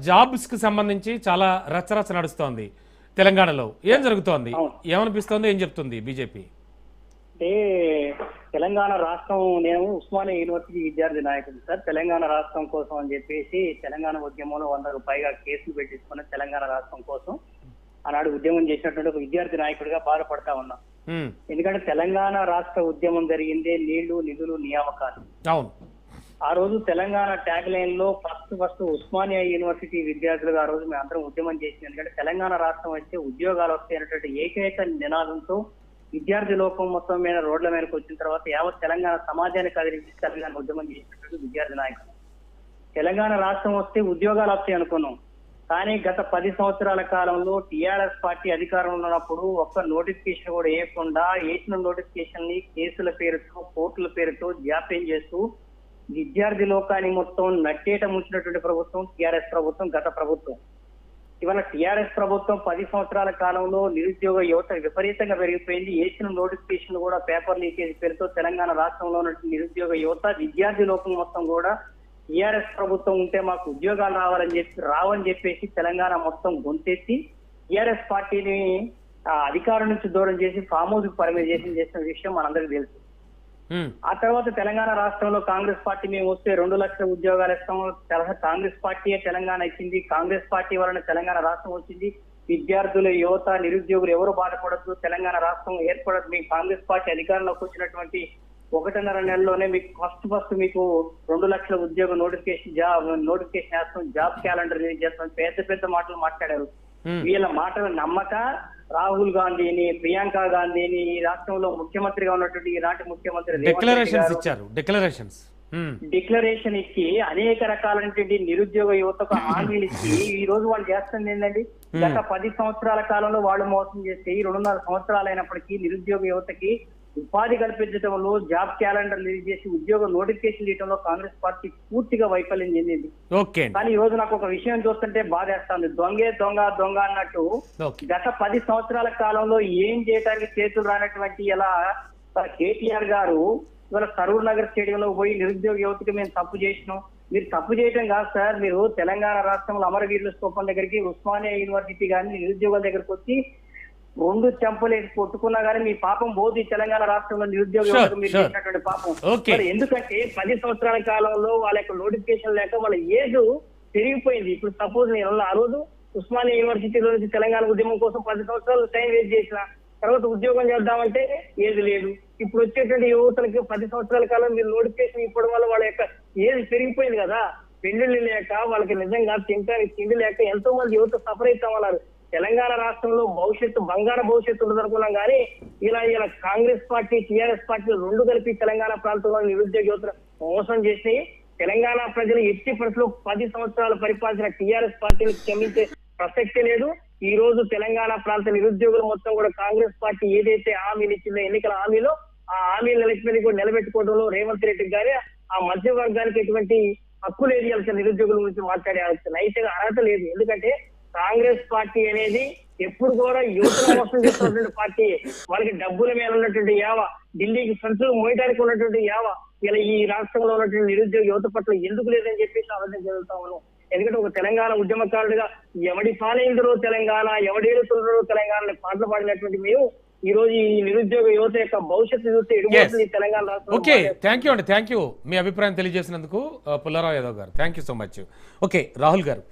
Jobs కి సంబంధించి చాలా రచ్చరచ్చ నడుస్తోంది తెలంగాణలో. ఏం జరుగుతోంది, ఏమనిపిస్తోంది, ఏం చెప్తుంది బీజేపీ? అంటే తెలంగాణ రాష్ట్రం, నేను ఉస్మానియా యూనివర్సిటీ విద్యార్థి నాయకుడు సార్. తెలంగాణ రాష్ట్రం కోసం అని చెప్పేసి తెలంగాణ ఉద్యమంలో 100కు పైగా కేసులు పెట్టించుకున్న తెలంగాణ రాష్ట్రం కోసం ఆనాడు ఉద్యమం చేసినటువంటి ఒక విద్యార్థి నాయకుడిగా బాధపడతా ఉన్నా. ఎందుకంటే తెలంగాణ రాష్ట్ర ఉద్యమం జరిగిందే నీళ్లు, నిధులు, నియామకాలు. అవును. ఆ రోజు తెలంగాణ ట్యాగ్ లైన్ లో ఫస్ట్ ఉస్మానియా యూనివర్సిటీ విద్యార్థులుగా ఆ రోజు మేము అందరం ఉద్యమం చేసింది. ఎందుకంటే తెలంగాణ రాష్ట్రం వస్తే ఉద్యోగాలు వస్తాయి అనేటువంటి ఏకైక నినాదంతో విద్యార్థి లోకం మొత్తం మీద రోడ్ల మీదకి వచ్చిన తర్వాత యావత్ తెలంగాణ సమాజాన్ని కదిలించి తెలంగాణ ఉద్యమం చేసినటువంటి విద్యార్థి నాయకులు. తెలంగాణ రాష్ట్రం వస్తే ఉద్యోగాలు వస్తాయి అనుకున్నాం. కానీ గత 10 సంవత్సరాల కాలంలో టీఆర్ఎస్ పార్టీ అధికారంలో ఉన్నప్పుడు ఒక్క నోటిఫికేషన్ కూడా వేయకుండా వేసిన నోటిఫికేషన్ ని కేసుల పేరుతో, కోర్టుల పేరుతో జాప్యం చేస్తూ విద్యార్థి లోకాన్ని మొత్తం నట్టేట ముంచినటువంటి ప్రభుత్వం టీఆర్ఎస్ ప్రభుత్వం, గత ప్రభుత్వం. ఇవాళ టీఆర్ఎస్ ప్రభుత్వం 10 సంవత్సరాల కాలంలో నిరుద్యోగ యువత విపరీతంగా పెరిగిపోయింది. వేసిన నోటిఫికేషన్ కూడా పేపర్ లీకేజ్ పేరుతో తెలంగాణ రాష్ట్రంలో ఉన్న నిరుద్యోగ యువత, విద్యార్థి లోకం మొత్తం కూడా టీఆర్ఎస్ ప్రభుత్వం ఉంటే మాకు ఉద్యోగాలు రావని చెప్పేసి తెలంగాణ మొత్తం గొంతెత్తి టీఆర్ఎస్ పార్టీని అధికారం నుంచి దూరం చేసి ఫామ్ హౌస్ పరిమితం చేసిన విషయం మనందరికీ తెలుసు. ఆ తర్వాత తెలంగాణ రాష్ట్రంలో కాంగ్రెస్ పార్టీ మేము వస్తే 2 లక్షల ఉద్యోగాలు ఇస్తాము. కాంగ్రెస్ పార్టీయే తెలంగాణ ఇచ్చింది. కాంగ్రెస్ పార్టీ వలన తెలంగాణ రాష్ట్రం వచ్చింది. విద్యార్థులు, యువత, నిరుద్యోగులు ఎవరు బాధపడద్దు, తెలంగాణ రాష్ట్రం ఏర్పడదు. మీ కాంగ్రెస్ పార్టీ అధికారంలోకి వచ్చినటువంటి 1.5 నెలలోనే మీకు ఫస్ట్ మీకు 2 లక్షల ఉద్యోగ నోటిఫికేషన్ వేస్తాం, జాబ్ క్యాలెండర్ రిలీజ్ చేస్తాం, పెద్ద మాటలు మాట్లాడారు. వీళ్ళ మాటలు నమ్మక రాహుల్ గాంధీని, ప్రియాంక గాంధీని ఈ రాష్ట్రంలో ముఖ్యమంత్రిగా ఉన్నటువంటి ఈనాటి ముఖ్యమంత్రి డిక్లరేషన్ ఇచ్చి అనేక రకాలైనటువంటి నిరుద్యోగ యువతకు హామీలు ఇచ్చి ఈ రోజు వాళ్ళు చేస్తుంది ఏంటండి? గత 10 సంవత్సరాల కాలంలో వాళ్ళు మోసం చేస్తే 2.5 సంవత్సరాలు అయినప్పటికీ నిరుద్యోగ యువతకి ఉపాధి కల్పించడంలో, జాబ్ క్యాలెండర్ రిలీజ్ చేసి ఉద్యోగ నోటిఫికేషన్ ఇవ్వడంలో కాంగ్రెస్ పార్టీ పూర్తిగా వైఫల్యం చెందింది. కానీ ఈ రోజు నాకు ఒక విషయం చూస్తుంటే బాధేస్తుంది. దొంగ అన్నట్టు గత 10 సంవత్సరాల కాలంలో ఏం చేయడానికి చేతులు రానటువంటి ఇలా కేటీఆర్ గారు ఇవాళ సరూర్ నగర్ స్టేడియంలో పోయి నిరుద్యోగ యువతకి మేము తప్పు చేసినాం. మీరు తప్పు చేయటం కాదు సార్, మీరు తెలంగాణ రాష్ట్రంలో అమరవీరుల స్తూపం దగ్గరికి, ఉస్మానియా యూనివర్సిటీ కానీ నిరుద్యోగుల దగ్గరికి వచ్చి 2 చెంపలేసి కొట్టుకున్నా గానీ మీ పాపం పోదు. తెలంగాణ రాష్ట్రంలో నిరుద్యోగ మీరు చేసినటువంటి పాపం. ఎందుకంటే 10 సంవత్సరాల కాలంలో వాళ్ళ యొక్క నోటిఫికేషన్ లేక వాళ్ళ ఏజ్ పెరిగిపోయింది. ఇప్పుడు సపోజ్ నేను ఆ రోజు ఉస్మానియా యూనివర్సిటీలో నుంచి తెలంగాణ ఉద్యమం కోసం 10 సంవత్సరాలు టైం వేస్ట్ చేసిన తర్వాత ఉద్యోగం చేద్దామంటే ఏది లేదు. ఇప్పుడు వచ్చేటువంటి యువతలకి 10 సంవత్సరాల కాలం మీరు నోటిఫికేషన్ ఇవ్వడం వల్ల వాళ్ళ యొక్క ఏజ్ పెరిగిపోయింది కదా. పెళ్లిళ్ళు లేక వాళ్ళకి నిజంగా తింటానికి తిండి లేక ఎంతో మంది యువత సఫర్ అవుతా ఉన్నారు. తెలంగాణ రాష్ట్రంలో బంగారు భవిష్యత్తు ఉండదనుకున్నాం కానీ ఇలా కాంగ్రెస్ పార్టీ, టీఆర్ఎస్ పార్టీ 2 కలిపి తెలంగాణ ప్రాంతంలో నిరుద్యోగ యువతను మోసం చేసి తెలంగాణ ప్రజలు ఎట్టి పరిస్థితుల్లో 10 సంవత్సరాలు పరిపాలించిన టీఆర్ఎస్ పార్టీని క్షమించే ప్రసక్తి లేదు. ఈ రోజు తెలంగాణ ప్రాంత నిరుద్యోగులు మొత్తం కూడా కాంగ్రెస్ పార్టీ ఏదైతే హామీలు ఇచ్చిందో ఎన్నికల హామీలో ఆ హామీలు నిలబెట్టుకోవడంలో రేవంత్ రెడ్డికి గానీ ఆ మధ్య వర్గానికి ఎటువంటి హక్కు లేదు. నిరుద్యోగుల గురించి మాట్లాడే నైతిక అర్హత లేదు. ఎందుకంటే కాంగ్రెస్ పార్టీ అనేది ఎప్పుడు కూడా యువతను మోసం చేస్తున్నటువంటి పార్టీ. వాళ్ళకి డబ్బుల మీద ఉన్నటువంటి యావ, ఢిల్లీకి సంచులు మోయడానికి ఉన్నటువంటి యావ ఇలా ఈ రాష్ట్రంలో ఉన్నటువంటి నిరుద్యోగ యువత పట్ల ఎందుకు లేదని చెప్పేసి ఆలోచన జరుగుతా ఉన్నాం. ఎందుకంటే ఒక తెలంగాణ ఉద్యమకారుడిగా ఎవడి పాలైందరో తెలంగాణ, ఎవడేరుతుందో తెలంగాణ పాటలు పాడినటువంటి మేము ఈ రోజు ఈ నిరుద్యోగ యువత యొక్క భవిష్యత్తు చూస్తే ఎడుగుతుంది తెలంగాణ రాష్ట్రం. ఓకే, థ్యాంక్ యూ అండి, థ్యాంక్ యూ మీ అభిప్రాయం తెలియజేసినందుకు పుల్లారావు యాదవ్ గారు. Thank you so much. Okay, Rahul గారు.